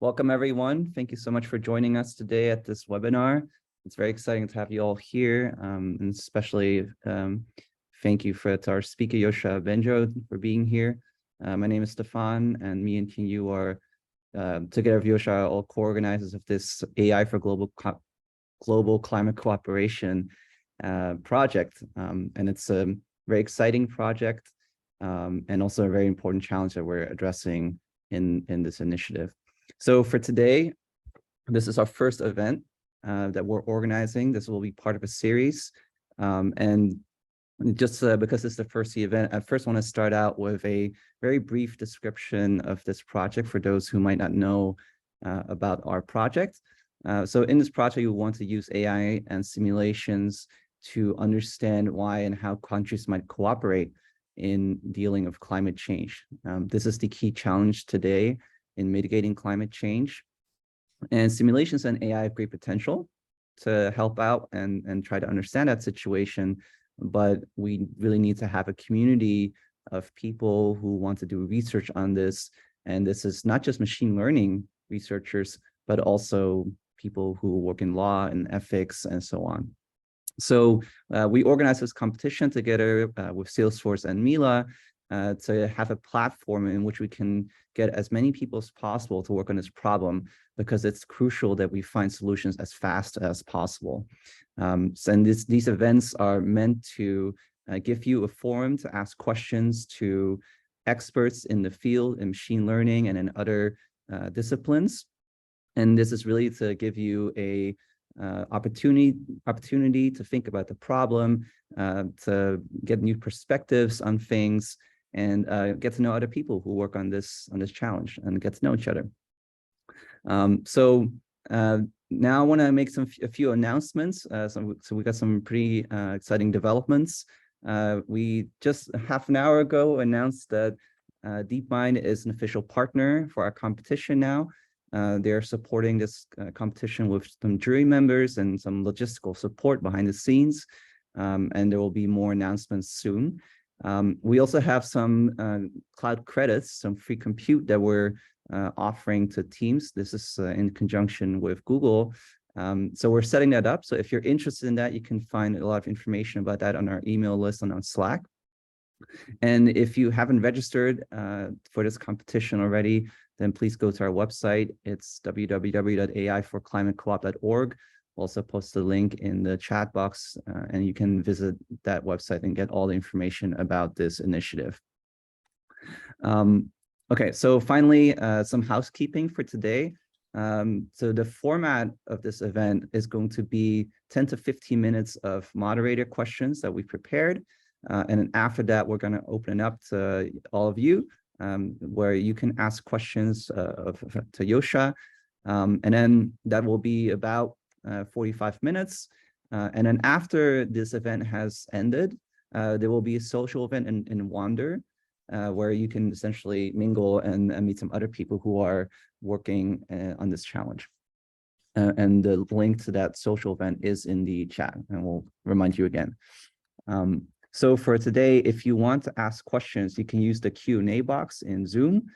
Welcome, everyone. Thank you so much for joining us today at this webinar. It's very exciting to have you all here, and especially thank you to our speaker, Yoshua Bengio, for being here. My name is Stefan, and me and Yu are, together with Yoshua, all co-organizers of this AI for Global Climate Cooperation project. And it's a very exciting project and also a very important challenge that we're addressing in this initiative. So for today, this is our first event that we're organizing. This will be part of a series. And just because it's the first event, I first want to start out with a very brief description of this project for those who might not know about our project. So in this project, we want to use AI and simulations to understand why and how countries might cooperate in dealing with climate change. This is the key challenge today in mitigating climate change. And simulations and AI have great potential to help out and try to understand that situation. But we really need to have a community of people who want to do research on this. And this is not just machine learning researchers, but also people who work in law and ethics and so on. So we organized this competition together with Salesforce and Mila to have a platform in which we can get as many people as possible to work on this problem, because it's crucial that we find solutions as fast as possible. And these events are meant to give you a forum to ask questions to experts in the field in machine learning and in other disciplines. And this is really to give you a opportunity to think about the problem, to get new perspectives on things, and get to know other people who work on this challenge and get to know each other. So now I want to make a few announcements. So we got some pretty exciting developments. We just half an hour ago announced that DeepMind is an official partner for our competition now. They're supporting this competition with some jury members and some logistical support behind the scenes. And there will be more announcements soon. We also have some cloud credits, some free compute that we're offering to teams. This is in conjunction with Google. So we're setting that up. So if you're interested in that, you can find a lot of information about that on our email list and on Slack. And if you haven't registered for this competition already, then please go to our website. It's www.ai4climatecoop.org. We'll also post a link in the chat box, and you can visit that website and get all the information about this initiative. Okay, so finally, some housekeeping for today. So the format of this event is going to be 10 to 15 minutes of moderator questions that we prepared. And then after that, we're going to open it up to all of you, where you can ask questions to Yoshua. And then that will be about 45 minutes. And then after this event has ended, there will be a social event in Wander, where you can essentially mingle and meet some other people who are working on this challenge. And the link to that social event is in the chat, and we'll remind you again. So for today, if you want to ask questions, you can use the Q&A box in Zoom.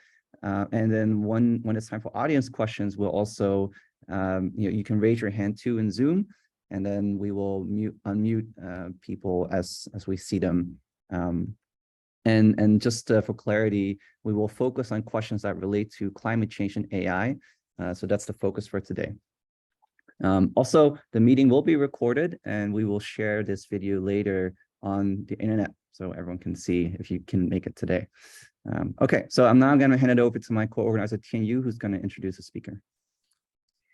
And then when it's time for audience questions, we'll also, you can raise your hand too in Zoom, and then we will unmute people as we see them. And just for clarity, we will focus on questions that relate to climate change and AI. So that's the focus for today. Also, the meeting will be recorded, and we will share this video later on the internet so everyone can see if you can make it today. Okay, so I'm now going to hand it over to my co-organizer, Yu, who's going to introduce the speaker.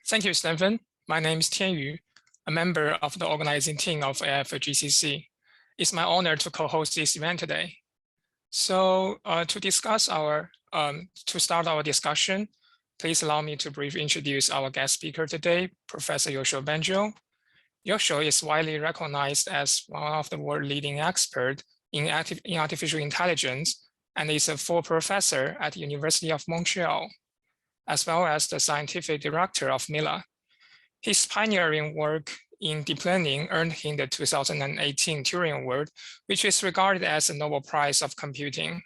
Thank you, Stephen. My name is Yu, a member of the organizing team of AI4GCC. It's my honor to co-host this event today. So to start our discussion, please allow me to briefly introduce our guest speaker today, Professor Yoshua Bengio. Yoshua is widely recognized as one of the world leading experts in artificial intelligence, and is a full professor at the University of Montreal, as well as the scientific director of Mila. His pioneering work in deep learning earned him the 2018 Turing Award, which is regarded as a Nobel Prize of computing.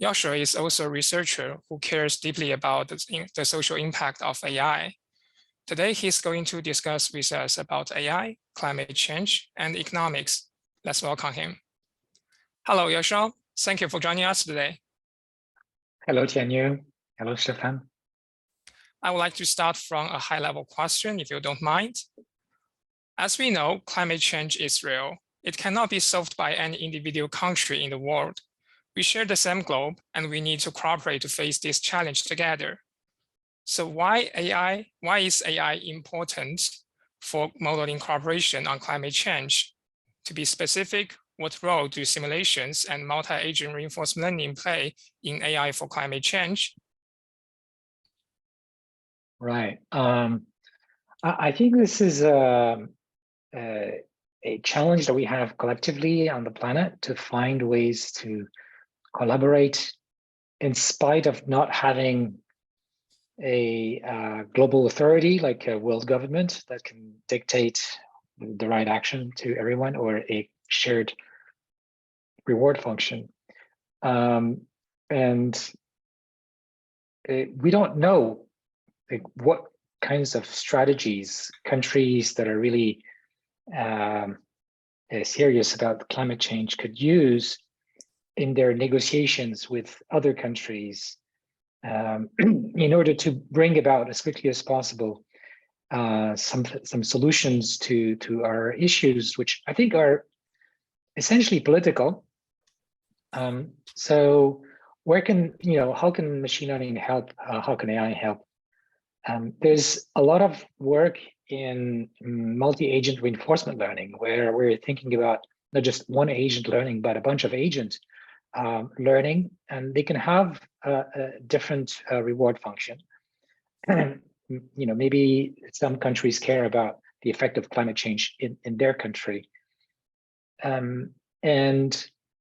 Yoshua is also a researcher who cares deeply about the social impact of AI. Today, he's going to discuss with us about AI, climate change, and economics. Let's welcome him. Hello, Yoshua. Thank you for joining us today. Hello, Tianyu. Hello, Stefan. I would like to start from a high-level question, if you don't mind. As we know, climate change is real. It cannot be solved by any individual country in the world. We share the same globe, and we need to cooperate to face this challenge together. So why is AI important for modeling cooperation on climate change? To be specific, what role do simulations and multi-agent reinforcement learning play in AI for climate change? Right. I think this is a challenge that we have collectively on the planet to find ways to collaborate in spite of not having a global authority like a world government that can dictate the right action to everyone, or a shared reward function. And we don't know like what kinds of strategies countries that are really serious about climate change could use in their negotiations with other countries in order to bring about as quickly as possible some solutions to our issues, which I think are essentially political. So where can, how can machine learning help? How can AI help? There's a lot of work in multi-agent reinforcement learning, where we're thinking about not just one agent learning, but a bunch of agents learning, and they can have a different reward function. Maybe some countries care about the effect of climate change in their country, and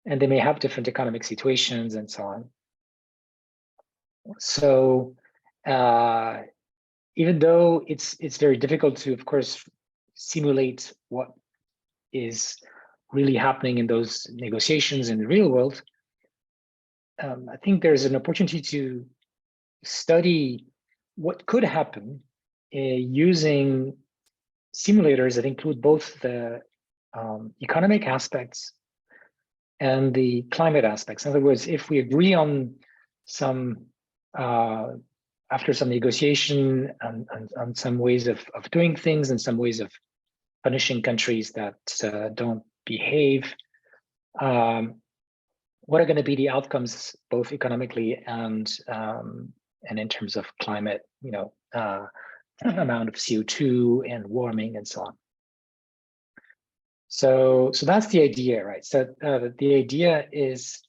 they may have different economic situations and so on. So even though it's very difficult to, of course, simulate what is really happening in those negotiations in the real world, I think there's an opportunity to study what could happen using simulators that include both the economic aspects and the climate aspects. In other words, if we agree on some after some negotiation and some ways of doing things and some ways of punishing countries that don't behave, what are going to be the outcomes, both economically and in terms of climate, amount of CO2 and warming and so on. So that's the idea, right? So the idea is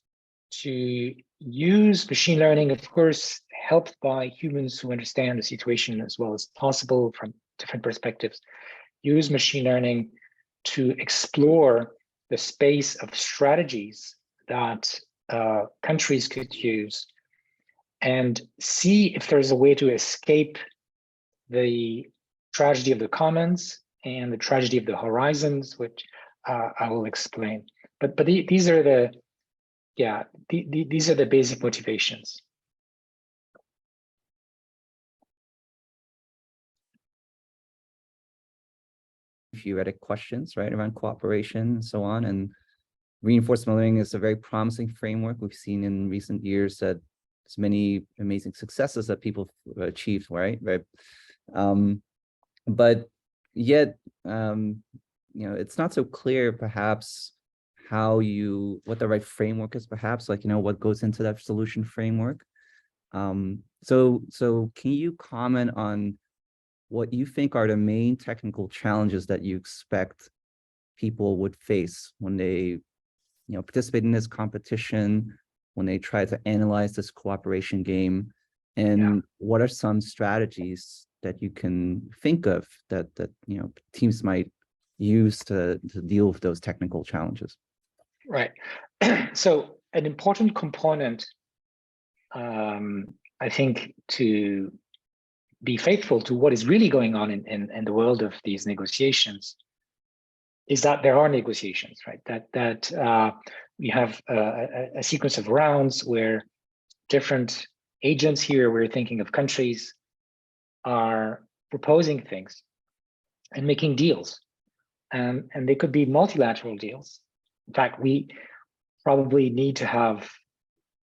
to use machine learning, of course, helped by humans who understand the situation as well as possible from different perspectives, use machine learning to explore the space of strategies that countries could use and see if there's a way to escape the tragedy of the commons and the tragedy of the horizons, which I will explain. But these are the these are the basic motivations. Theoretic questions, right, around cooperation and so on. And reinforcement learning is a very promising framework. We've seen in recent years that there's many amazing successes that people have achieved, right? But yet, it's not so clear, perhaps, what the right framework is, perhaps, like, what goes into that solution framework. So can you comment on what you think are the main technical challenges that you expect people would face when they, participate in this competition, when they try to analyze this cooperation game, and what are some strategies that you can think of that teams might use to deal with those technical challenges? Right. So an important component, I think, to be faithful to what is really going on in the world of these negotiations is that there are negotiations, right? That we have a sequence of rounds where different agents here, we're thinking of countries, are proposing things and making deals. And they could be multilateral deals. In fact, we probably need to have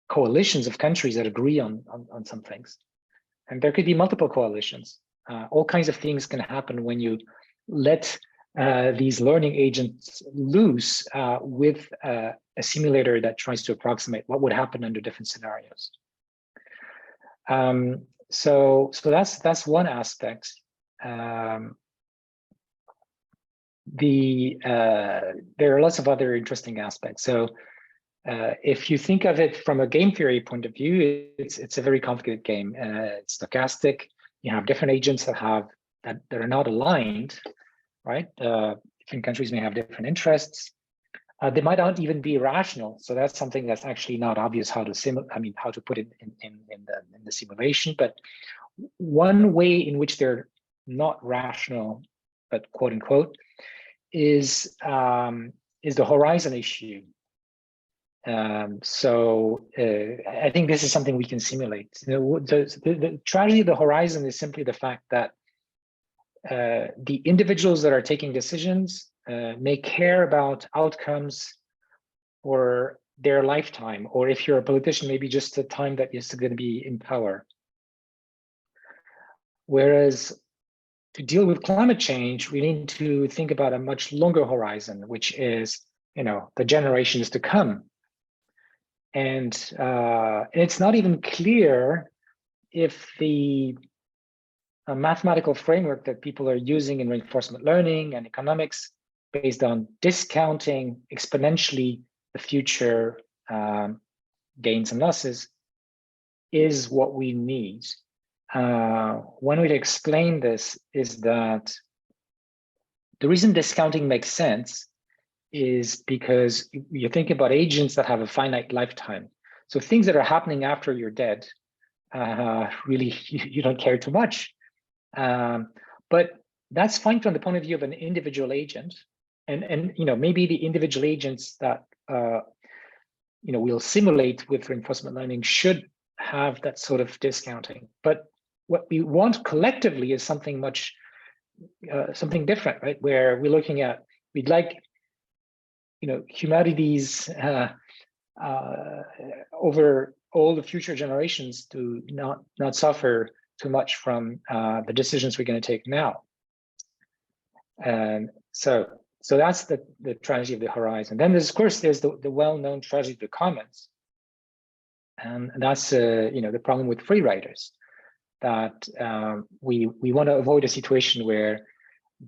coalitions of countries that agree on some things. And there could be multiple coalitions. All kinds of things can happen when you let these learning agents loose with a simulator that tries to approximate what would happen under different scenarios. So that's one aspect. There are lots of other interesting aspects. So if you think of it from a game theory point of view, it's a very complicated game. It's stochastic. You have different agents that are not aligned, right? Different countries may have different interests. They might not even be rational. So that's something that's actually not obvious how to put it in the simulation. But one way in which they're not rational, but quote unquote, is the horizon issue. I think this is something we can simulate. The tragedy of the horizon is simply the fact that the individuals that are taking decisions may care about outcomes for their lifetime, or if you're a politician, maybe just the time that you're going to be in power. Whereas to deal with climate change, we need to think about a much longer horizon, which is, the generations to come. And it's not even clear if the mathematical framework that people are using in reinforcement learning and economics, based on discounting exponentially the future gains and losses, is what we need. One way to explain this is that the reason discounting makes sense is because you think about agents that have a finite lifetime. So things that are happening after you're dead, really you don't care too much. But that's fine from the point of view of an individual agent. And maybe the individual agents that we'll simulate with reinforcement learning should have that sort of discounting. But what we want collectively is something much something different, right? Where we're looking at, we'd like humanity's over all the future generations to not suffer too much from the decisions we're going to take now. And so that's the tragedy of the horizon. Then there's, of course, there's the well-known tragedy of the commons, and that's the problem with free riders, that we want to avoid a situation where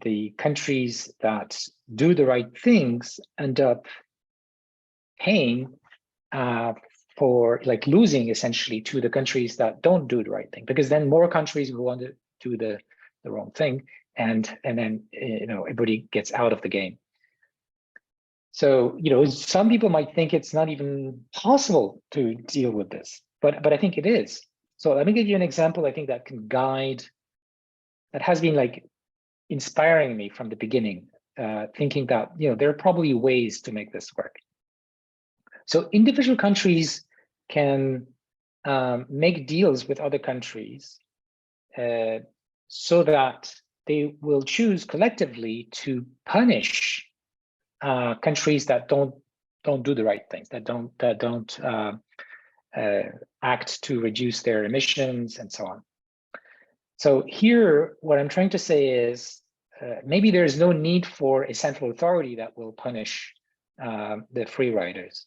the countries that do the right things end up paying for, like, losing essentially to the countries that don't do the right thing, because then more countries will want to do the wrong thing, and then everybody gets out of the game. So some people might think it's not even possible to deal with this, but I think it is. So let me give you an example I think that can guide, that has been like inspiring me from the beginning, thinking that there are probably ways to make this work. So individual countries can make deals with other countries so that they will choose collectively to punish countries that don't do the right things, that don't act to reduce their emissions and so on. So here, what I'm trying to say is maybe there's no need for a central authority that will punish the free riders.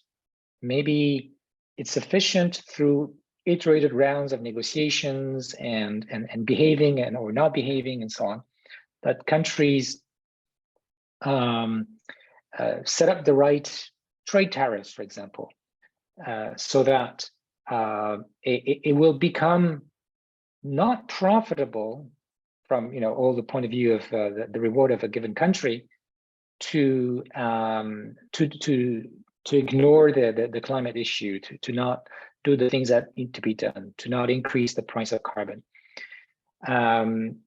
Maybe it's sufficient through iterated rounds of negotiations and behaving or not behaving and so on, that countries set up the right trade tariffs, for example, so that it will become not profitable from all the point of view of the reward of a given country to ignore the climate issue, to not do the things that need to be done, to not increase the price of carbon. And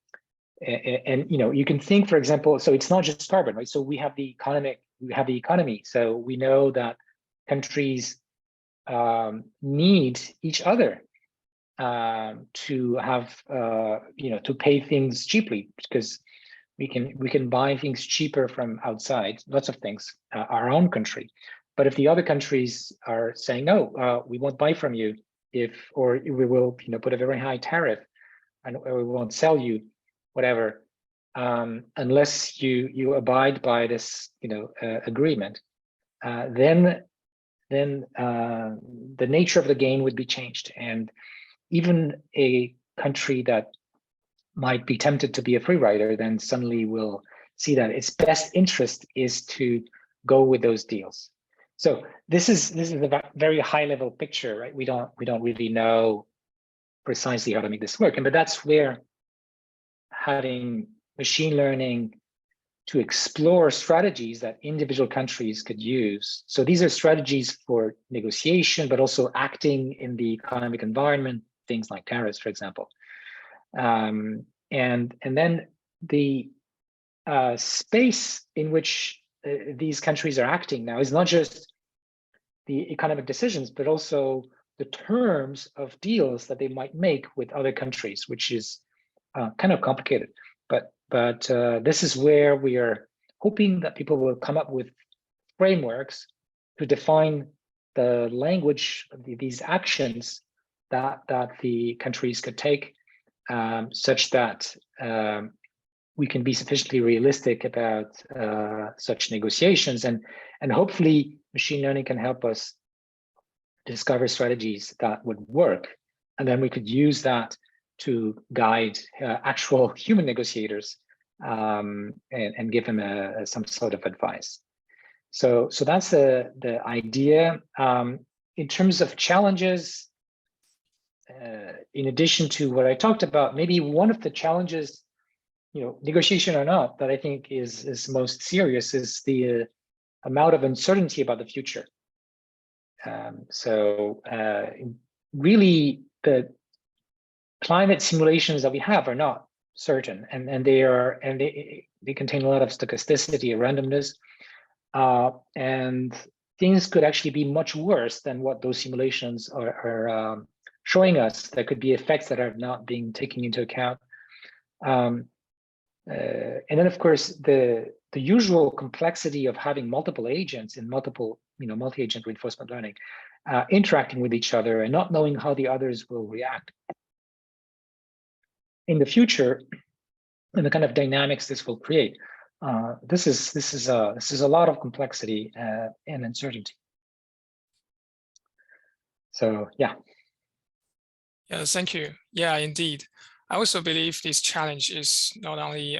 you can think, for example, so it's not just carbon, right? So we have the economy. So we know that countries need each other to have to pay things cheaply, because we can buy things cheaper from outside, lots of things, our own country. But if the other countries are saying no, we won't buy from you or we will put a very high tariff, and we won't sell you whatever unless you abide by this agreement, then the nature of the game would be changed, and even a country that might be tempted to be a free rider then suddenly will see that its best interest is to go with those deals. So this is a very high level picture, right? We don't really know precisely how to make this work, but that's where having machine learning to explore strategies that individual countries could use. So these are strategies for negotiation, but also acting in the economic environment, things like tariffs, for example. And then the space in which these countries are acting now is not just the economic decisions, but also the terms of deals that they might make with other countries, which is kind of complicated. But this is where we are hoping that people will come up with frameworks to define the language of these actions that the countries could take, such that we can be sufficiently realistic about such negotiations, and hopefully machine learning can help us discover strategies that would work, and then we could use that to guide actual human negotiators and give them some sort of advice. So that's the idea. In terms of challenges, in addition to what I talked about, maybe one of the challenges, negotiation or not, that I think is most serious is the amount of uncertainty about the future. Really, the climate simulations that we have are not certain, and they contain a lot of stochasticity and randomness, and things could actually be much worse than what those simulations are showing us. There could be effects that are not being taken into account, and then of course the usual complexity of having multiple agents in multiple multi-agent reinforcement learning interacting with each other and not knowing how the others will react in the future, and the kind of dynamics this will create. This is a lot of complexity and uncertainty. So yeah. Yeah, thank you. Yeah, indeed. I also believe this challenge is not only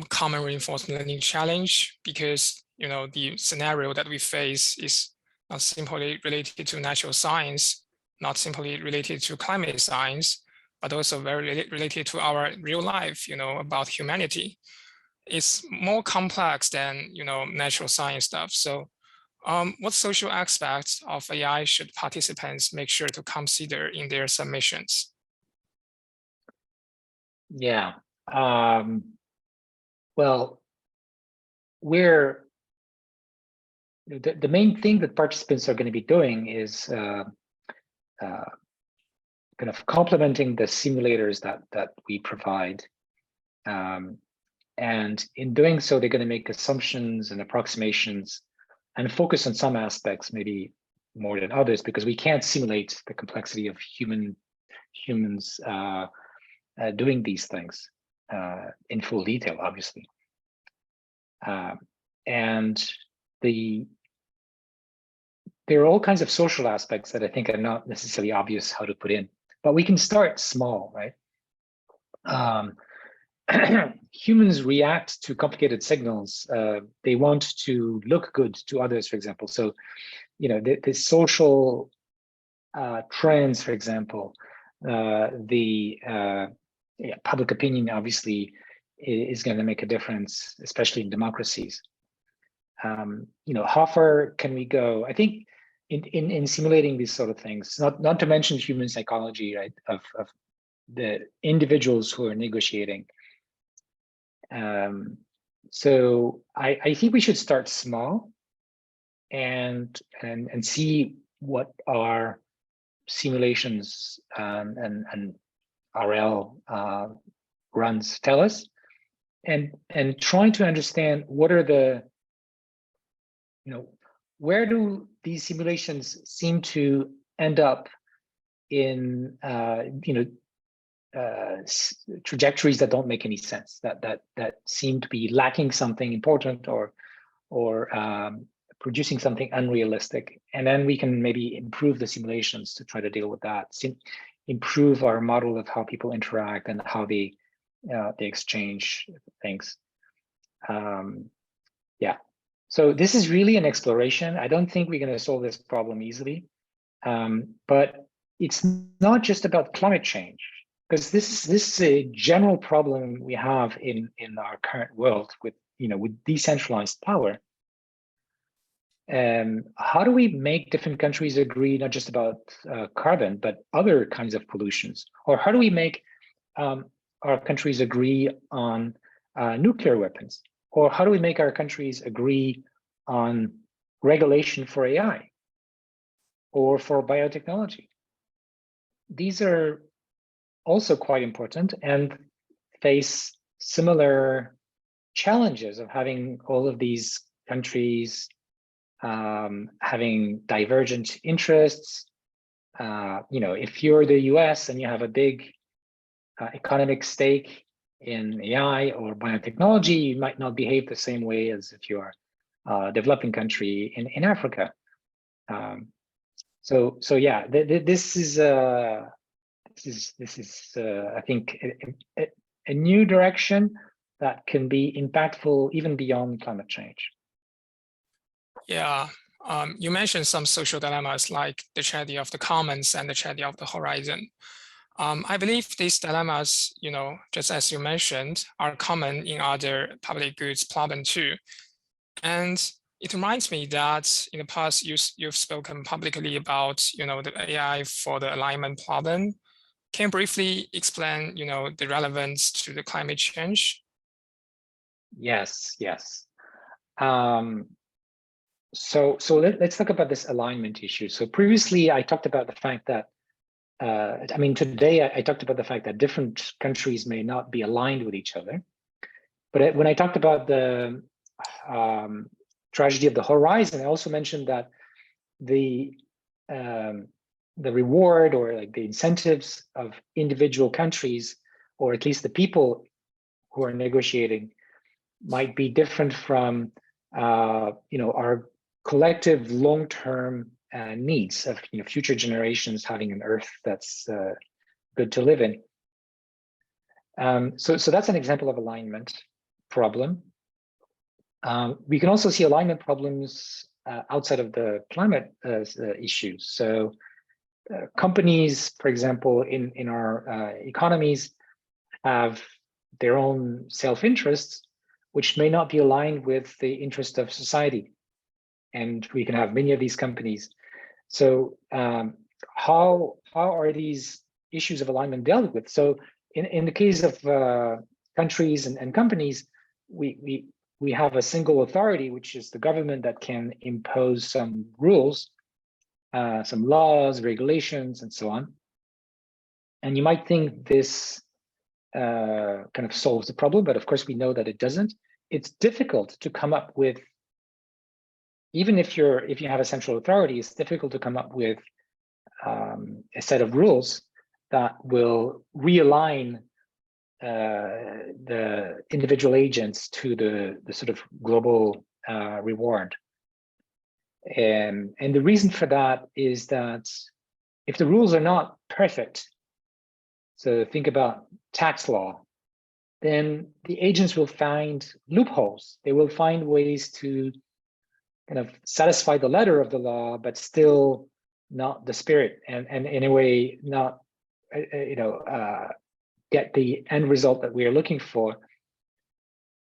common reinforcement learning challenge, because the scenario that we face is not simply related to natural science, not simply related to climate science, but also very related to our real life, about humanity. It's more complex than natural science stuff. So what social aspects of AI should participants make sure to consider in their submissions? Yeah. Well, the main thing that participants are going to be doing is kind of complementing the simulators that we provide. And in doing so, they're going to make assumptions and approximations and focus on some aspects, maybe more than others, because we can't simulate the complexity of humans doing these things in full detail, obviously. And there are all kinds of social aspects that I think are not necessarily obvious how to put in, but we can start small, right? Humans react to complicated signals. They want to look good to others, for example. So, the social trends, for example, public opinion obviously is going to make a difference, especially in democracies. How far can we go? I think in simulating these sort of things, not to mention human psychology, right, of the individuals who are negotiating. So I think we should start small and see what our simulations and RL runs tell us, and trying to understand what are the, where do these simulations seem to end up in trajectories that don't make any sense, that seem to be lacking something important, or producing something unrealistic. And then we can maybe improve the simulations to try to deal with that, improve our model of how people interact and how they exchange things. Yeah, so this is really an exploration. I don't think we're going to solve this problem easily, but it's not just about climate change, because this is a general problem we have in our current world with decentralized power. How do we make different countries agree not just about carbon, but other kinds of pollutions? Or how do we make our countries agree on nuclear weapons? Or how do we make our countries agree on regulation for AI or for biotechnology? These are also quite important and face similar challenges of having all of these countries having divergent interests. If you're the US and you have a big economic stake in AI or biotechnology, you might not behave the same way as if you are a developing country in Africa. So yeah, this is I think a new direction that can be impactful even beyond climate change. Yeah, you mentioned some social dilemmas like the tragedy of the commons and the tragedy of the horizon. I believe these dilemmas, just as you mentioned, are common in other public goods problem too. And it reminds me that in the past, you've spoken publicly about, the AI for the alignment problem. Can you briefly explain, the relevance to the climate change? Yes. So let's talk about this alignment issue. So previously, I talked about the fact that, today I talked about the fact that different countries may not be aligned with each other. But when I talked about the tragedy of the horizon, I also mentioned that the reward, or like the incentives of individual countries, or at least the people who are negotiating, might be different from our collective long-term needs of future generations having an Earth that's good to live in. So that's an example of alignment problem. We can also see alignment problems outside of the climate issues. So companies, for example, in our economies, have their own self-interests, which may not be aligned with the interest of society. And we can have many of these companies. So how are these issues of alignment dealt with? So in the case of countries and companies, we have a single authority, which is the government, that can impose some rules, some laws, regulations, and so on. And you might think this kind of solves the problem, but of course we know that it doesn't. It's difficult to come up with, even if you have a central authority, it's difficult to come up with a set of rules that will realign the individual agents to the sort of global reward. And the reason for that is that if the rules are not perfect, so think about tax law, then the agents will find loopholes. They will find ways to kind of satisfy the letter of the law, but still not the spirit, and in a way not get the end result that we are looking for.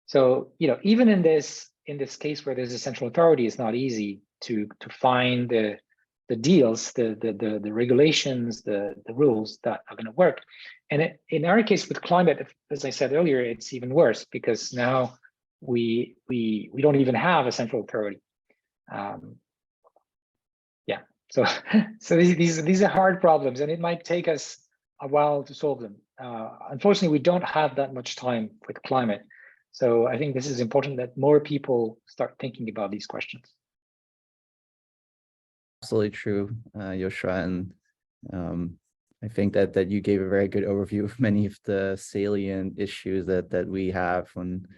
So even in this case where there's a central authority, it's not easy to find the deals, the regulations, the rules that are going to work. And in our case with climate, as I said earlier, it's even worse, because now we don't even have a central authority. So, so these are hard problems, and it might take us a while to solve them. Unfortunately, we don't have that much time with climate. So I think this is important that more people start thinking about these questions. Absolutely true, Yoshua, and I think that you gave a very good overview of many of the salient issues that we have when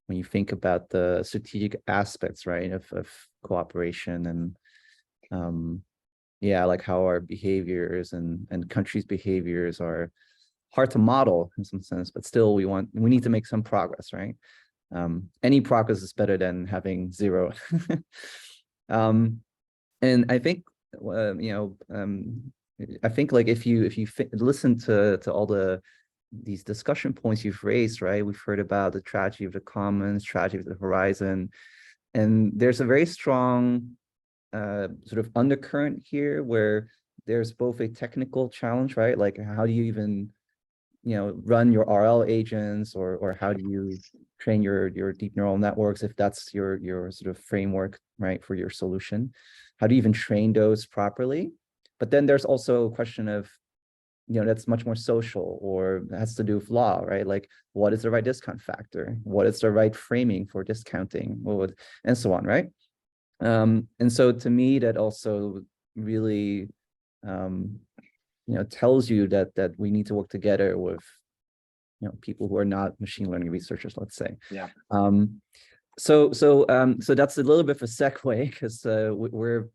you think about the strategic aspects, right, of cooperation, and yeah, like how our behaviors and countries' behaviors are hard to model in some sense, but still we need to make some progress, right? Any progress is better than having zero. And I think I think like if you listen to all these discussion points you've raised, right? We've heard about the tragedy of the commons, tragedy of the horizon, and there's a very strong sort of undercurrent here where there's both a technical challenge, right? Like how do you even run your RL agents, or how do you train your deep neural networks if that's your sort of framework, right, for your solution? How do you even train those properly? But then there's also a question of that's much more social, or has to do with law, right? Like what is the right discount factor? What is the right framing for discounting? And so on, right? And so to me, that also really tells you that we need to work together with people who are not machine learning researchers, let's say. Yeah. So that's a little bit of a segue, because we're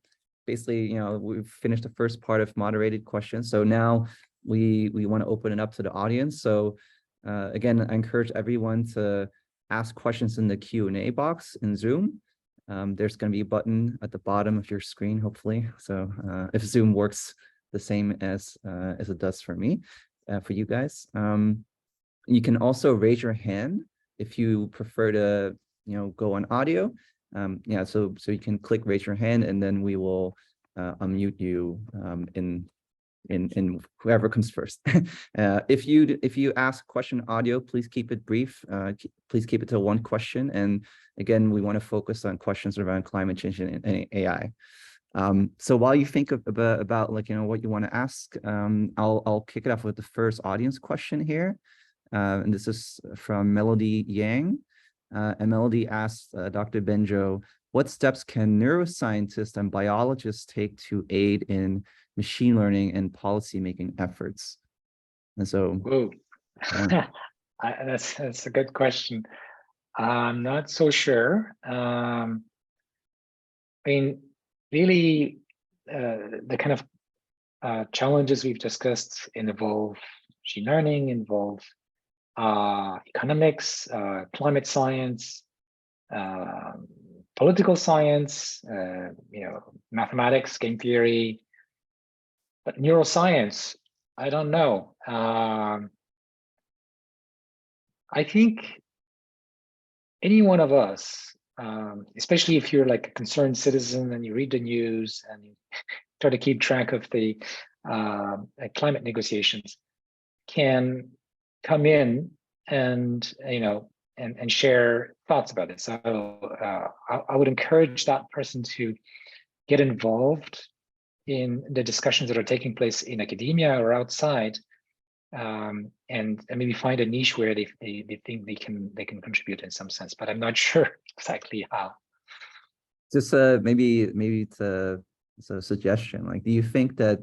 basically we've finished the first part of moderated questions. So now we want to open it up to the audience. So again, I encourage everyone to ask questions in the Q&A box in Zoom. There's going to be a button at the bottom of your screen, hopefully. So if Zoom works the same as it does for me, for you guys. You can also raise your hand if you prefer to go on audio. Yeah, so you can click raise your hand, and then we will unmute you in whoever comes first. If you ask a question audio, please keep it brief. Please keep it to one question. And again, we want to focus on questions around climate change and AI. So while you think about like what you want to ask, I'll kick it off with the first audience question here, and this is from Melody Yang. And Melody asks Dr. Bengio, what steps can neuroscientists and biologists take to aid in machine learning and policymaking efforts? And so, whoa, that's a good question. I'm not so sure. I mean, really, the kind of challenges we've discussed involve machine learning, involve economics, climate science, political science, mathematics, game theory. But neuroscience, I don't know. I think any one of us, especially if you're like a concerned citizen and you read the news and you try to keep track of the climate negotiations, can come in and and share thoughts about it. So I would encourage that person to get involved in the discussions that are taking place in academia or outside, and maybe find a niche where they think they can contribute in some sense. But I'm not sure exactly how. Just maybe it's a suggestion. Like, do you think that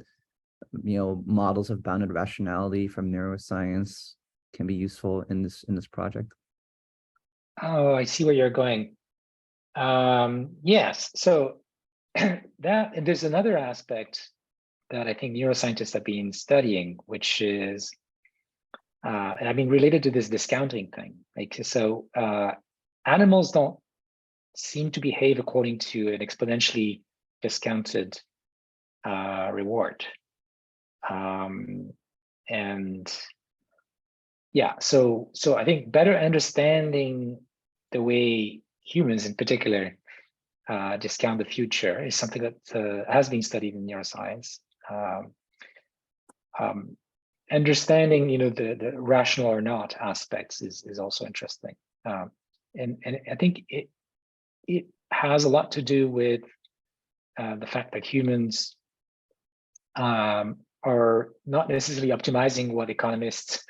models of bounded rationality from neuroscience can be useful in this project? Oh, I see where you're going. Yes. So there's another aspect that I think neuroscientists have been studying, which is, and I mean, related to this discounting thing. Like, so animals don't seem to behave according to an exponentially discounted reward. And yeah, so I think better understanding the way humans in particular discount the future is something that has been studied in neuroscience. Understanding, the rational or not aspects is also interesting, and I think it has a lot to do with the fact that humans are not necessarily optimizing what economists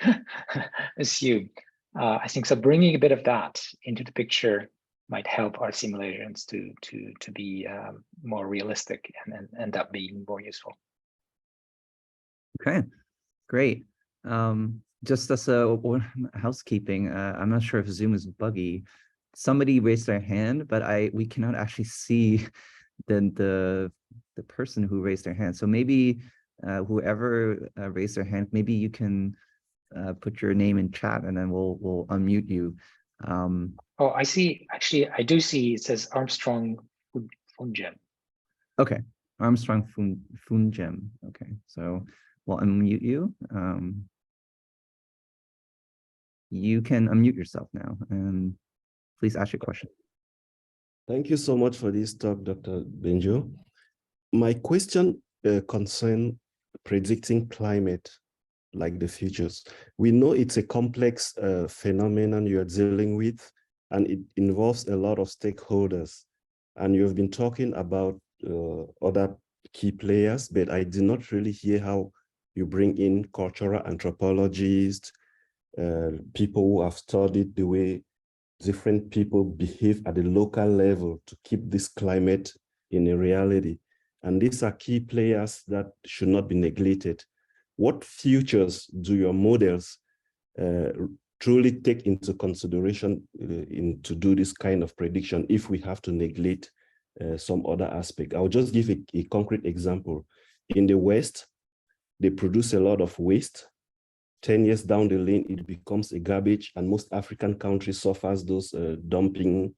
assume. I think so. Bringing a bit of that into the picture might help our simulations to be more realistic and end up being more useful. Okay, great. Just as a housekeeping, I'm not sure if Zoom is buggy. Somebody raised their hand, but we cannot actually see the person who raised their hand. So maybe whoever raised their hand, maybe you can put your name in chat, and then we'll unmute you. Oh, I see. Actually, I do see. It says Armstrong Funjem. Okay, Armstrong Funjem. Okay, so we'll unmute you. You can unmute yourself now, and please ask your question. Thank you so much for this talk, Dr. Bengio. My question concerns predicting climate, like the futures. We know it's a complex phenomenon you're dealing with, and it involves a lot of stakeholders. And you've been talking about other key players, but I did not really hear how you bring in cultural anthropologists, people who have studied the way different people behave at the local level to keep this climate in a reality. And these are key players that should not be neglected. What features do your models truly take into consideration to do this kind of prediction if we have to neglect some other aspect? I'll just give a concrete example. In the West, they produce a lot of waste. 10 years down the lane, it becomes a garbage, and most African countries suffers those dumping.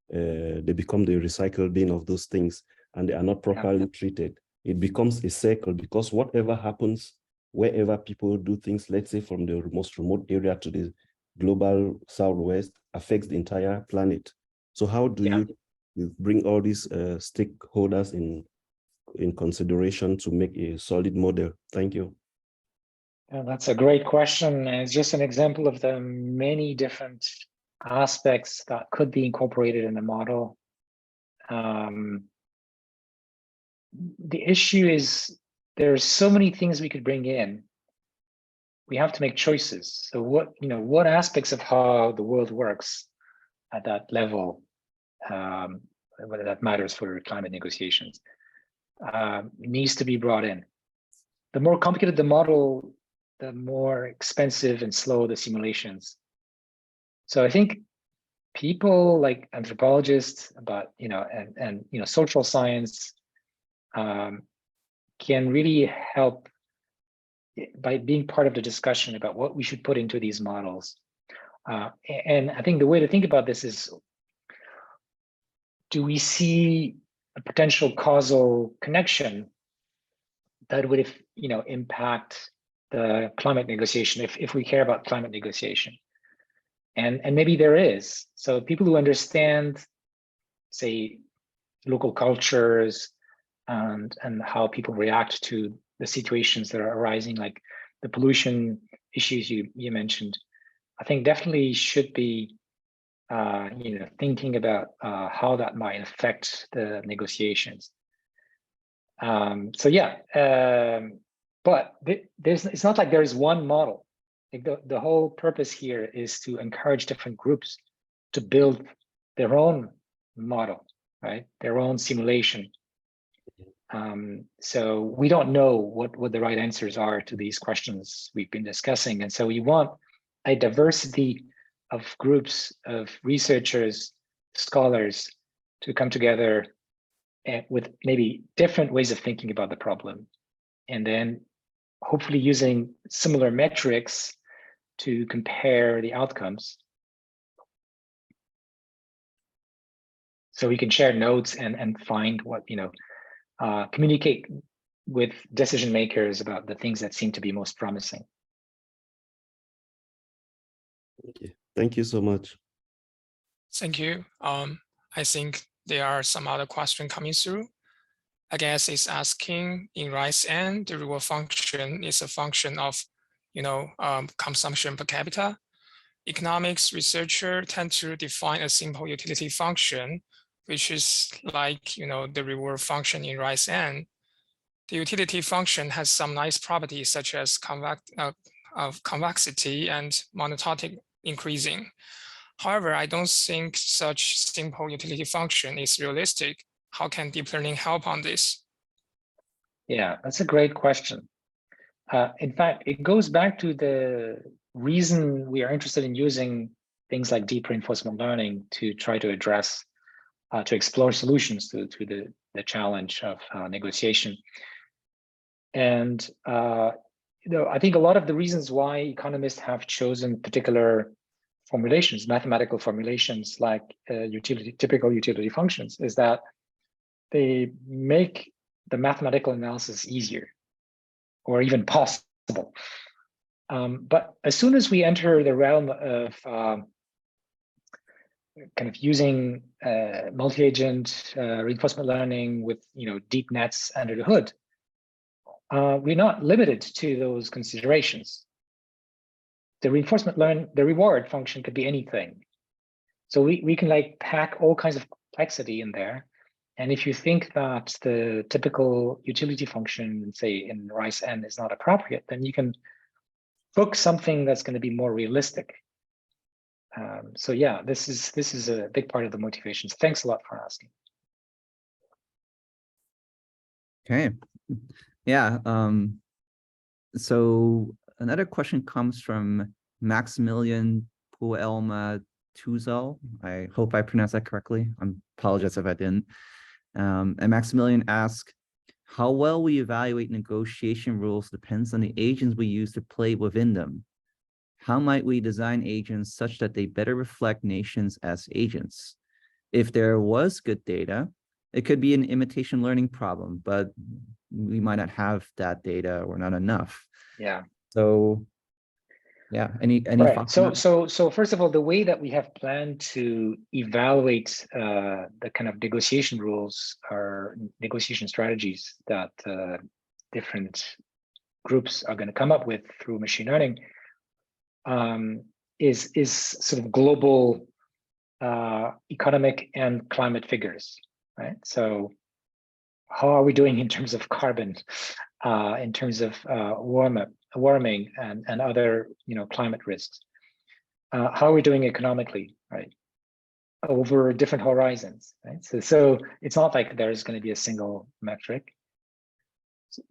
They become the recycle bin of those things, and they are not properly treated. It becomes a circle, because whatever happens, wherever people do things, let's say from the most remote area to the global Southwest, affects the entire planet. So how do you bring all these stakeholders in consideration to make a solid model? Thank you. That's a great question. And it's just an example of the many different aspects that could be incorporated in the model. The issue is there are so many things we could bring in. We have to make choices. So what aspects of how the world works at that level, whether that matters for climate negotiations, needs to be brought in. The more complicated the model, the more expensive and slow the simulations. So I think people like anthropologists, and social science can really help by being part of the discussion about what we should put into these models. And I think the way to think about this is, do we see a potential causal connection that would, impact the climate negotiation, if we care about climate negotiation? And maybe there is. So people who understand, say, local cultures and how people react to the situations that are arising, like the pollution issues you mentioned, I think definitely should be thinking about how that might affect the negotiations. But it's not like there is one model. Like the whole purpose here is to encourage different groups to build their own model, right? Their own simulation. So we don't know what the right answers are to these questions we've been discussing. And so we want a diversity of groups of researchers, scholars to come together with maybe different ways of thinking about the problem. And then hopefully using similar metrics to compare the outcomes. So we can share notes and find what, communicate with decision makers about the things that seem to be most promising. Okay. Thank you so much. Thank you. I think there are some other questions coming through. I guess it's asking in rise n, the reward function is a function of, consumption per capita. Economics researchers tend to define a simple utility function, which is like, the reward function in rise n. the utility function has some nice properties such as convexity and monototic increasing. However, I don't think such simple utility function is realistic. How can deep learning help on this? Yeah, that's a great question. In fact, it goes back to the reason we are interested in using things like deep reinforcement learning to try to address, to explore solutions to the challenge of negotiation. And I think a lot of the reasons why economists have chosen particular formulations, mathematical formulations like typical utility functions, is that they make the mathematical analysis easier or even possible. But as soon as we enter the realm of kind of using multi-agent reinforcement learning with deep nets under the hood, we're not limited to those considerations. The the reward function could be anything. So we can like pack all kinds of complexity in there. And if you think that the typical utility function, say in RICE N, is not appropriate, then you can book something that's going to be more realistic. So yeah, this is a big part of the motivations. Thanks a lot for asking. Okay. Yeah. So another question comes from Maximilian Puelma Tuzel. I hope I pronounced that correctly. I apologize if I didn't. And Maximilian asks, how well we evaluate negotiation rules depends on the agents we use to play within them. How might we design agents such that they better reflect nations as agents? If there was good data, it could be an imitation learning problem, but we might not have that data or not enough. Yeah. So yeah, any right. thoughts? So first of all, the way that we have planned to evaluate the kind of negotiation rules or negotiation strategies that different groups are going to come up with through machine learning is sort of global economic and climate figures, right? So how are we doing in terms of carbon, in terms of warming and other climate risks? How are we doing economically, right? Over different horizons, right? So it's not like there's going to be a single metric.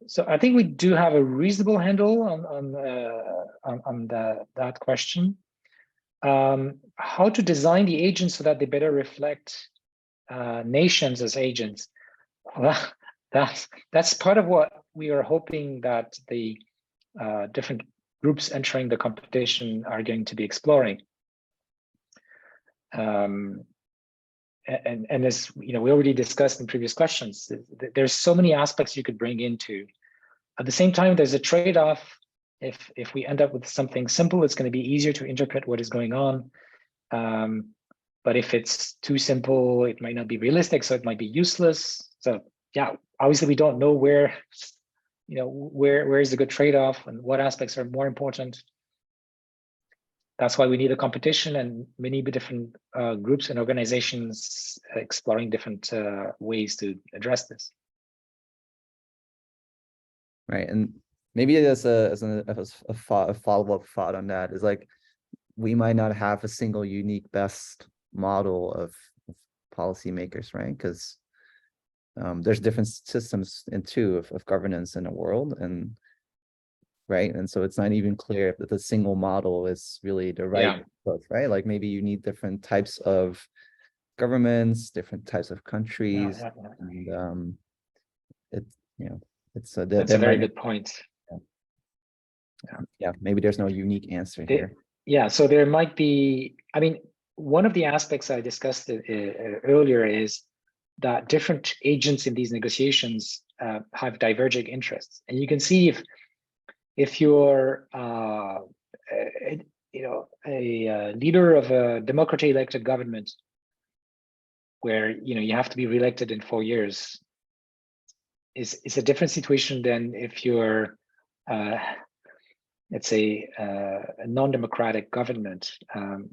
So I think we do have a reasonable handle on that question. How to design the agents so that they better reflect nations as agents. Well, that's part of what we are hoping that the different groups entering the competition are going to be exploring. And as we already discussed in previous questions, there's so many aspects you could bring into. At the same time, there's a trade-off. If we end up with something simple, it's going to be easier to interpret what is going on. But if it's too simple, it might not be realistic, so it might be useless. So yeah, obviously we don't know where is the good trade-off and what aspects are more important. That's why we need a competition and many different groups and organizations exploring different ways to address this. Right, and maybe as a follow-up thought on that is like, we might not have a single unique best model of policymakers, right? Because there's different systems of governance in the world, and right, and so it's not even clear that the single model is really the right approach, right? Like maybe you need different types of governments, different types of countries, and it's that's a very good point. Yeah, maybe there's no unique answer here. Yeah, so there might be, I mean, one of the aspects I discussed earlier is that different agents in these negotiations have diverging interests. And you can see if you're a leader of a democratically elected government where you have to be reelected in 4 years, is a different situation than if you're let's say a non-democratic government, and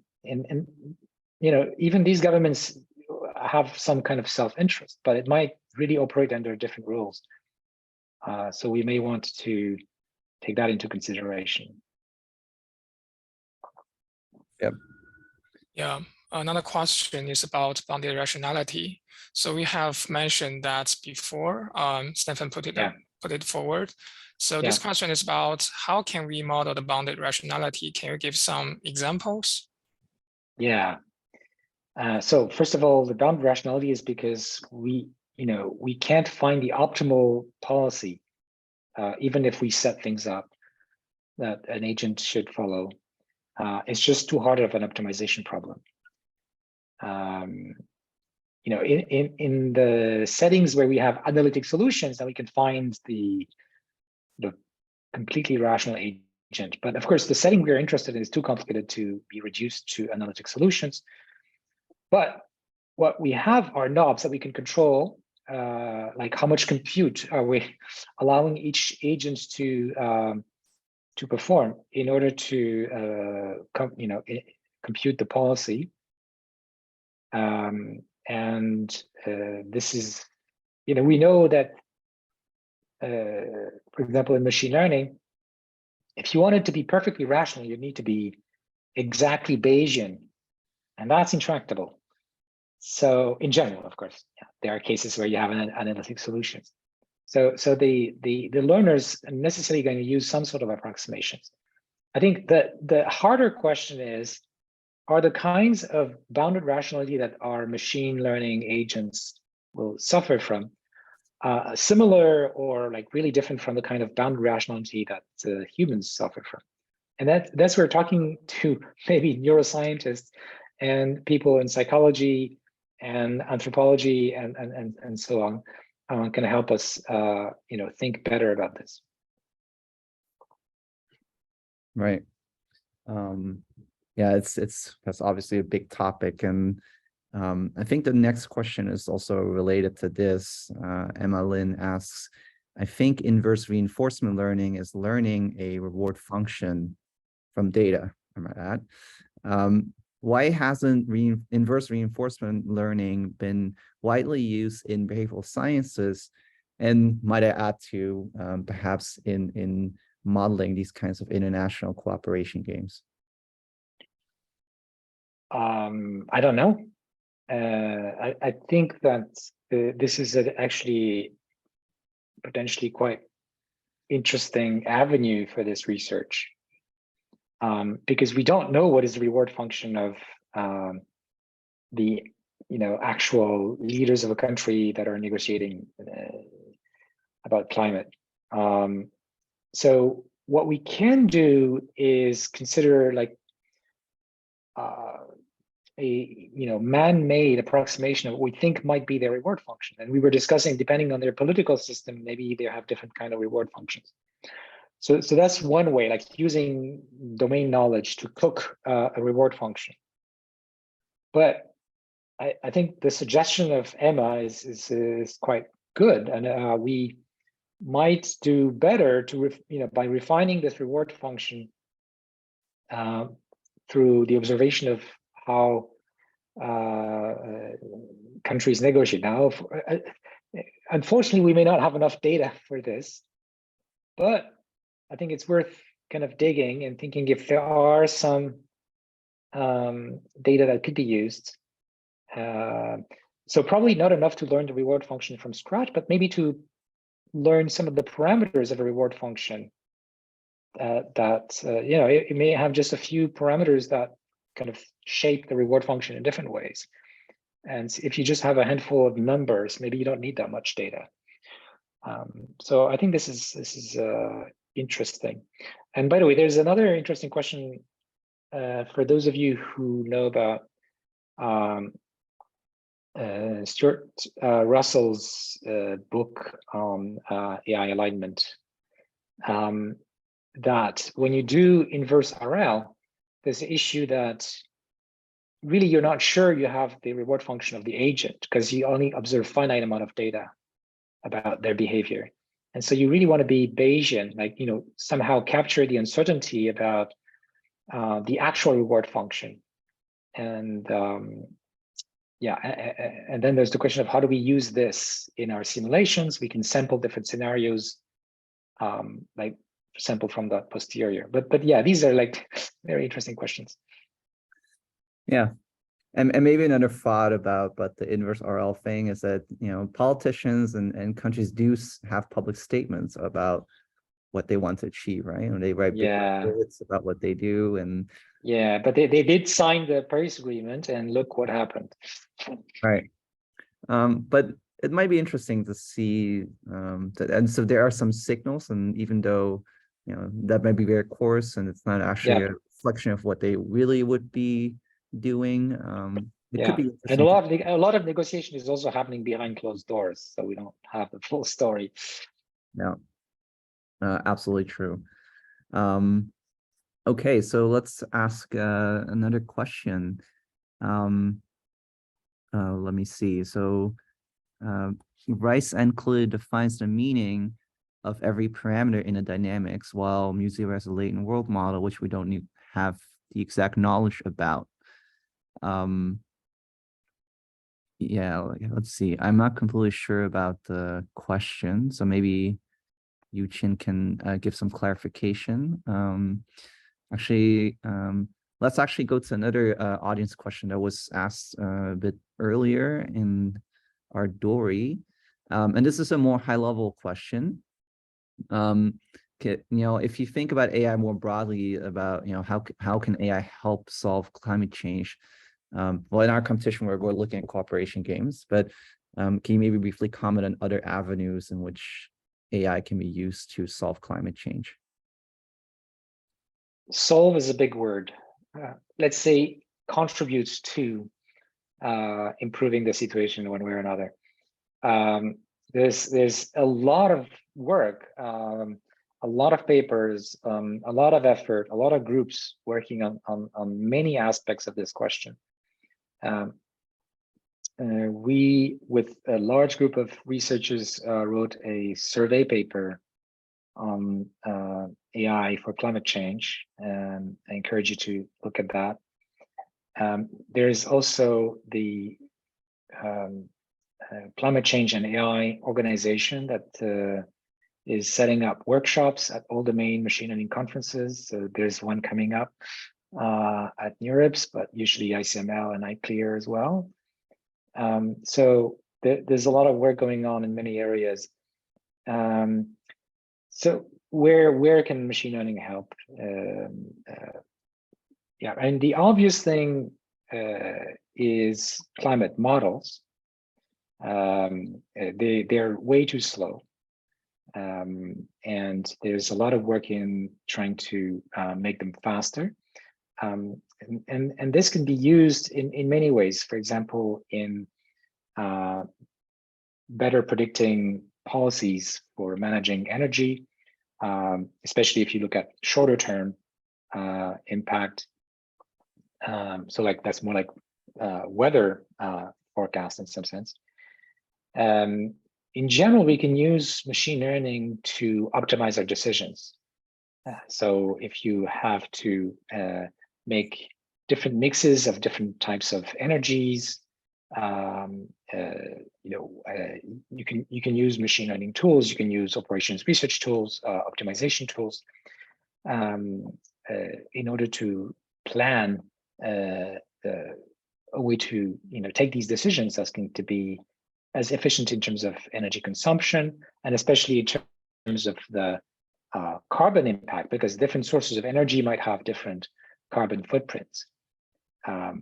even these governments have some kind of self-interest, but it might really operate under different rules. So we may want to take that into consideration. Yep. Yeah. Another question is about bounded rationality. So we have mentioned that before. Stefan put it forward. So this question is about how can we model the bounded rationality? Can you give some examples? Yeah. So first of all, the bounded rationality is because we can't find the optimal policy, even if we set things up that an agent should follow. It's just too hard of an optimization problem. In the settings where we have analytic solutions, then we can find the completely rational agent. But of course, the setting we're interested in is too complicated to be reduced to analytic solutions. But what we have are knobs that we can control, like how much compute are we allowing each agent to perform in order to compute the policy. This is, we know that, for example, in machine learning, if you want it to be perfectly rational, you need to be exactly Bayesian, and that's intractable. So in general, of course, there are cases where you have an analytic solutions. So the learners are necessarily going to use some sort of approximations. I think the harder question is, are the kinds of bounded rationality that our machine learning agents will suffer from similar or like really different from the kind of bounded rationality that humans suffer from? And that's where talking to maybe neuroscientists and people in psychology and anthropology and so on can help us think better about this. Right. Yeah, that's obviously a big topic, and I think the next question is also related to this. Emma Lin asks, I think inverse reinforcement learning is learning a reward function from data. Am I right? Why hasn't inverse reinforcement learning been widely used in behavioral sciences? And might I add to perhaps in modeling these kinds of international cooperation games? I don't know. I think that this is actually potentially quite interesting avenue for this research, because we don't know what is the reward function of the actual leaders of a country that are negotiating about climate. So what we can do is consider like a man-made approximation of what we think might be their reward function. And we were discussing, depending on their political system, maybe they have different kind of reward functions. So that's one way, like using domain knowledge to cook a reward function. But I think the suggestion of Emma is quite good, and we might do better to by refining this reward function through the observation of how countries negotiate. Now, unfortunately, we may not have enough data for this, but I think it's worth kind of digging and thinking if there are some data that could be used. So probably not enough to learn the reward function from scratch, but maybe to learn some of the parameters of a reward function it may have just a few parameters that kind of shape the reward function in different ways. And if you just have a handful of numbers, maybe you don't need that much data. So I think this is interesting. And by the way, there's another interesting question for those of you who know about Stuart Russell's book on AI alignment. That when you do inverse RL, there's an issue that really you're not sure you have the reward function of the agent because you only observe finite amount of data about their behavior. And so you really want to be Bayesian, like, somehow capture the uncertainty about the actual reward function. And and then there's the question of how do we use this in our simulations? We can sample different scenarios like for example from the posterior. But yeah, these are like very interesting questions. Yeah. And maybe another thought about the inverse RL thing is that, politicians and countries do have public statements about what they want to achieve, right? And they write big reports about what they do. And yeah, but they did sign the Paris Agreement, and look what happened. Right. But it might be interesting to see that, and so there are some signals, and even though that might be very coarse and it's not actually a reflection of what they really would be doing, it could be interesting. And a lot of negotiation is also happening behind closed doors, so we don't have the full story. Yeah, absolutely true. Okay, so let's ask another question. Let me see. So Rice and clearly defines the meaning of every parameter in a dynamics, while Museo has a latent world model, which we don't have the exact knowledge about. Yeah, let's see. I'm not completely sure about the question, so maybe Yu-Chin can give some clarification. Let's actually go to another audience question that was asked a bit earlier in our Dory. And this is a more high-level question. If you think about AI more broadly, about how can AI help solve climate change? Well, in our competition, we're looking at cooperation games, but can you maybe briefly comment on other avenues in which AI can be used to solve climate change? Solve is a big word. Let's say contributes to improving the situation one way or another. There's a lot of work, a lot of papers, a lot of effort, a lot of groups working on many aspects of this question. We, with a large group of researchers, wrote a survey paper on AI for climate change, and I encourage you to look at that. There's also the Climate Change and AI organization that is setting up workshops at all the main machine learning conferences. So there's one coming up at NeurIPS, but usually ICML and ICLEAR as well. So there's a lot of work going on in many areas. So where can machine learning help? Yeah, and the obvious thing is climate models. They're way too slow. And there's a lot of work in trying to make them faster. And this can be used in many ways. For example, in better predicting policies for managing energy, especially if you look at shorter term impact. So like that's more like weather forecast in some sense. In general, we can use machine learning to optimize our decisions. So if you have to make different mixes of different types of energies, you can use machine learning tools. You can use operations research tools, optimization tools, in order to plan a way to take these decisions that's going to be as efficient in terms of energy consumption, and especially in terms of the carbon impact, because different sources of energy might have different carbon footprints.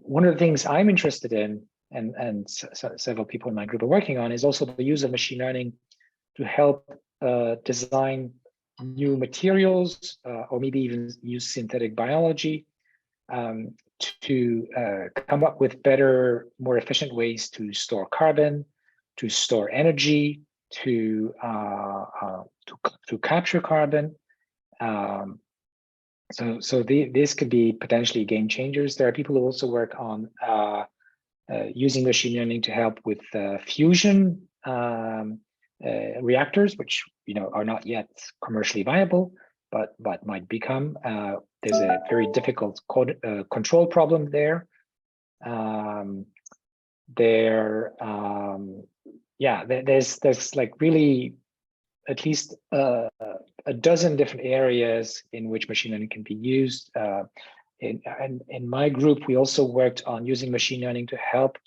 One of the things I'm interested in, and several people in my group are working on, is also the use of machine learning to help design new materials, or maybe even use synthetic biology to come up with better, more efficient ways to store carbon, to store energy, to capture carbon. So this could be potentially game changers. There are people who also work on using machine learning to help with fusion reactors, which are not yet commercially viable, but might become. There's a very difficult control problem there. There's like really at least a dozen different areas in which machine learning can be used. In my group, we also worked on using machine learning to help,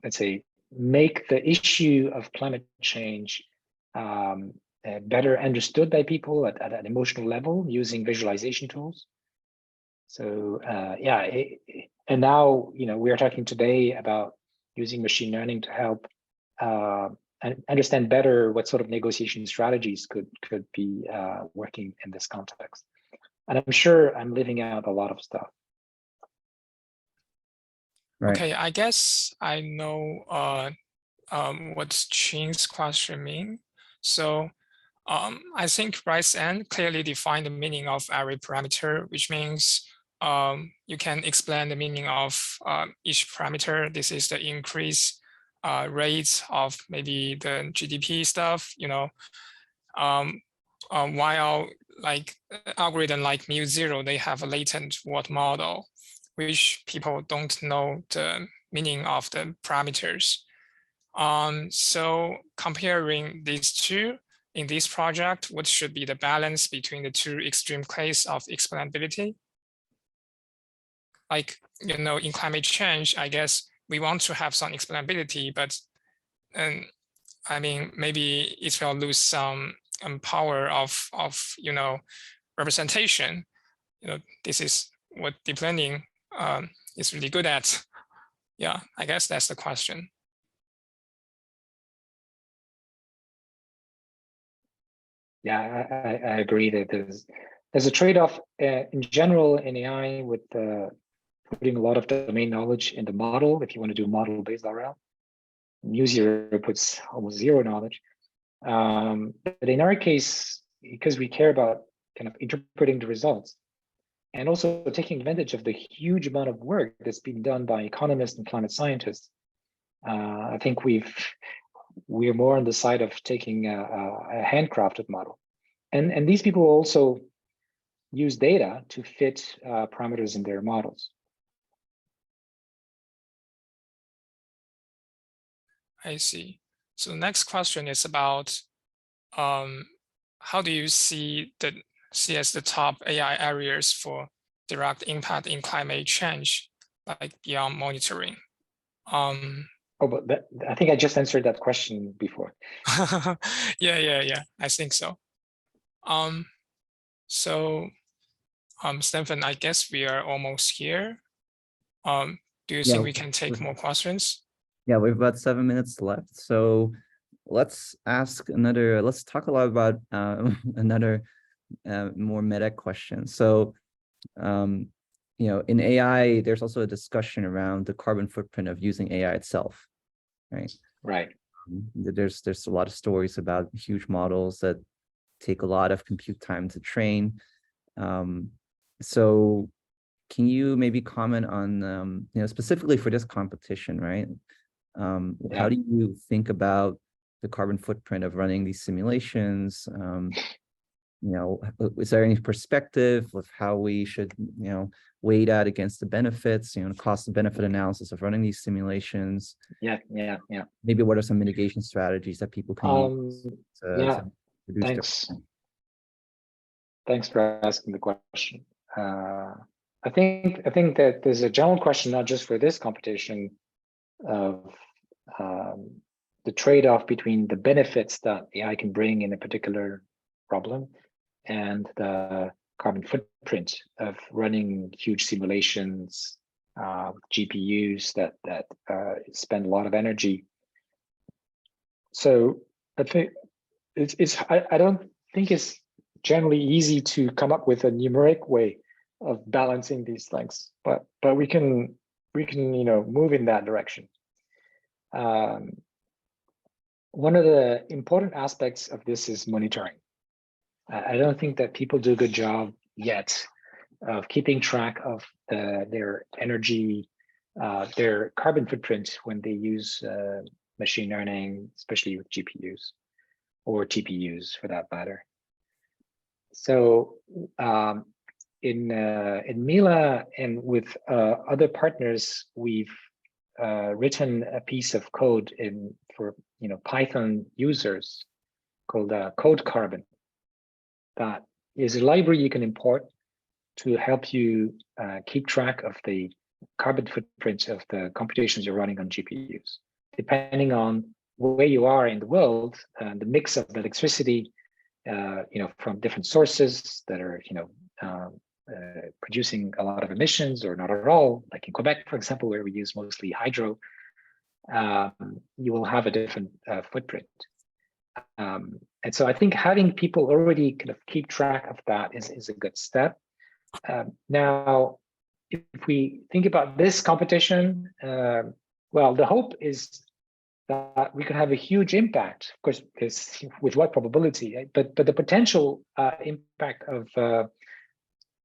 let's say, make the issue of climate change better understood by people at an emotional level using visualization tools. So yeah, and now we are talking today about using machine learning to help and understand better what sort of negotiation strategies could be working in this context. And I'm sure I'm leaving out a lot of stuff. Right. Okay, I guess I know what Chin's question means. So I think right end clearly define the meaning of every parameter, which means you can explain the meaning of each parameter. This is the increase rates of maybe the GDP stuff, while like algorithm like mu0, they have a latent word model, which people don't know the meaning of the parameters. So comparing these two in this project, what should be the balance between the two extreme cases of explainability? Like, in climate change, I guess we want to have some explainability, but I mean, maybe it will lose some power of representation. This is what deep learning is really good at. Yeah, I guess that's the question. Yeah, I agree that there's a trade-off in general in AI with putting a lot of domain knowledge in the model. If you want to do model-based RL, mu0 puts almost zero knowledge. But in our case, because we care about kind of interpreting the results and also taking advantage of the huge amount of work that's been done by economists and climate scientists, I think we're more on the side of taking a handcrafted model. And these people also use data to fit parameters in their models. I see. So the next question is about how do you see as the top AI areas for direct impact in climate change, like beyond monitoring? Oh, but I think I just answered that question before. Yeah, I think so. Stephen, I guess we are almost here. Do you think we can take more questions? Yeah, we have about 7 minutes left. So let's talk a lot about another more meta question. So, in AI, there's also a discussion around the carbon footprint of using AI itself, right? Right. There's a lot of stories about huge models that take a lot of compute time to train. So can you maybe comment on, specifically for this competition, right? How do you think about the carbon footprint of running these simulations? Is there any perspective of how we should, weigh that against the benefits, cost and benefit analysis of running these simulations? Yeah. Maybe what are some mitigation strategies that people can use to reduce Thanks for asking the question. I think that there's a general question, not just for this competition, of the trade-off between the benefits that AI can bring in a particular problem and the carbon footprint of running huge simulations, GPUs that spend a lot of energy. So I think I don't think it's generally easy to come up with a numeric way of balancing these things, but we can move in that direction. One of the important aspects of this is monitoring. I don't think that people do a good job yet of keeping track of their energy, their carbon footprint when they use machine learning, especially with GPUs or TPUs for that matter. So in Mila and with other partners, we've written a piece of code for Python users called Code Carbon. That is a library you can import to help you keep track of the carbon footprint of the computations you're running on GPUs. Depending on where you are in the world, the mix of electricity, from different sources that are, producing a lot of emissions or not at all, like in Quebec, for example, where we use mostly hydro, you will have a different footprint. And so I think having people already kind of keep track of that is a good step. Now, if we think about this competition, well, the hope is that we could have a huge impact, of course, because with what probability, right? But the potential impact of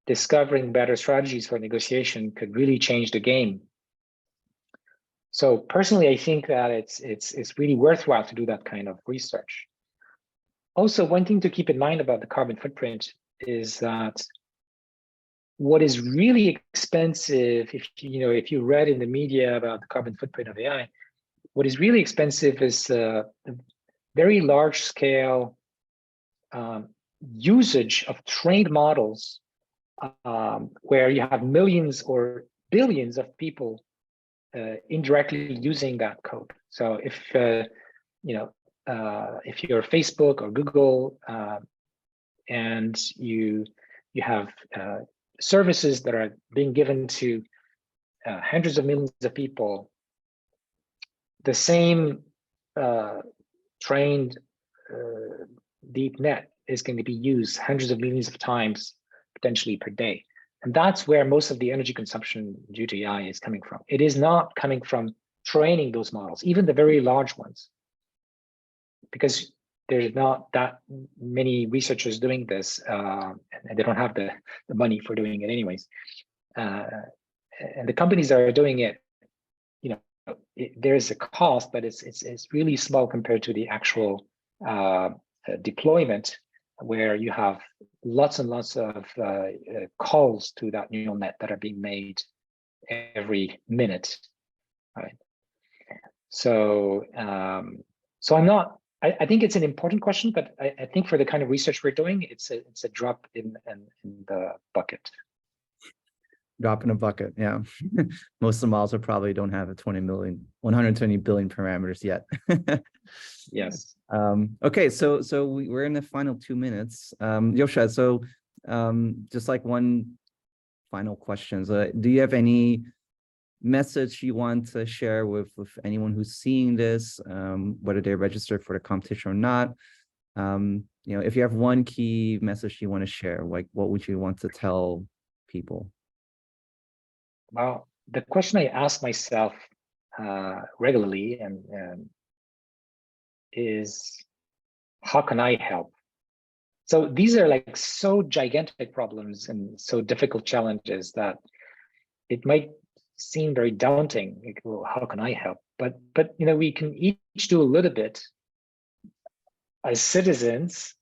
discovering better strategies for negotiation could really change the game. So personally, I think that it's really worthwhile to do that kind of research. Also, one thing to keep in mind about the carbon footprint is that what is really expensive, if you read in the media about the carbon footprint of AI, what is really expensive is the very large scale usage of trained models, where you have millions or billions of people indirectly using that code. So if if you're Facebook or Google, and you have services that are being given to hundreds of millions of people, the same trained deep net is going to be used hundreds of millions of times, potentially per day. And that's where most of the energy consumption due to AI is coming from. It is not coming from training those models, even the very large ones, because there's not that many researchers doing this, and they don't have the money for doing it anyways. And the companies that are doing it, there is a cost, but it's really small compared to the actual deployment, where you have lots and lots of calls to that neural net that are being made every minute, right? So, I think it's an important question, but I think for the kind of research we're doing, it's a drop in the bucket. Drop in a bucket, yeah. Most of the models probably don't have 120 billion parameters yet. Yes. Okay, so we're in the final 2 minutes. Yoshua, so just like one final question. Do you have any message you want to share with anyone who's seeing this, whether they're registered for the competition or not? If you have one key message you want to share, like what would you want to tell people? Well, the question I ask myself regularly is, how can I help? So these are like so gigantic problems and so difficult challenges that it might seem very daunting. Like, well, how can I help? But we can each do a little bit as citizens,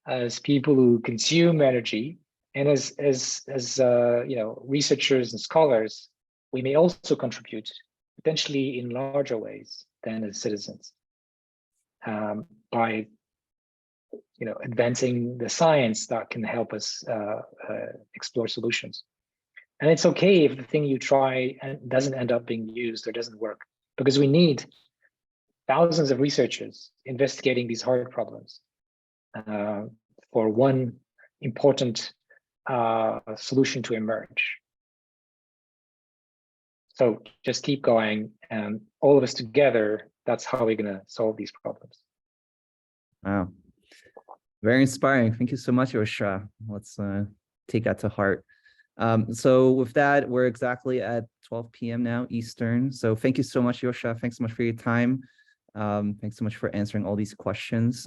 as people who consume energy, and as researchers and scholars. We may also contribute, potentially in larger ways than as citizens, by advancing the science that can help us explore solutions. And it's okay if the thing you try doesn't end up being used or doesn't work, because we need thousands of researchers investigating these hard problems for one important solution to emerge. So just keep going, and all of us together, that's how we're going to solve these problems. Wow. Very inspiring. Thank you so much, Yoshua. Let's take that to heart. So with that, we're exactly at 12 p.m. now Eastern. So thank you so much, Yoshua. Thanks so much for your time. Thanks so much for answering all these questions.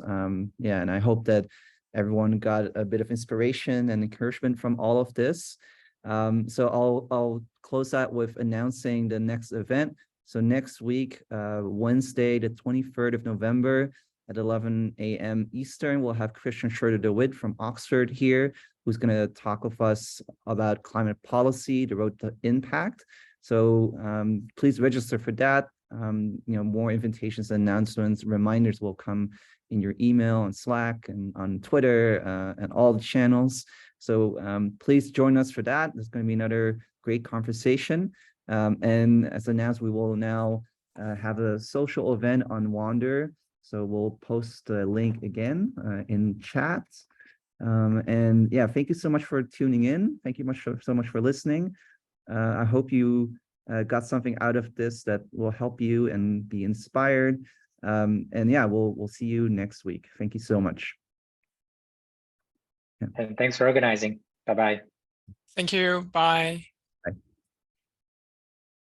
Yeah, and I hope that everyone got a bit of inspiration and encouragement from all of this. So I'll close that with announcing the next event. So next week, Wednesday, the 23rd of November at 11 a.m. Eastern, we'll have Christian Schroeder-DeWitt from Oxford here, who's going to talk with us about climate policy, the road to impact. So please register for that. More invitations and announcements, reminders will come in your email and Slack and on Twitter and all the channels. So please join us for that. There's going to be another great conversation. And as announced, we will now have a social event on Wander. So we'll post the link again in chat. And yeah, thank you so much for tuning in. Thank you so much for listening. I hope you got something out of this that will help you and be inspired. And yeah, we'll see you next week. Thank you so much. Yeah. And thanks for organizing. Bye-bye. Thank you. Bye.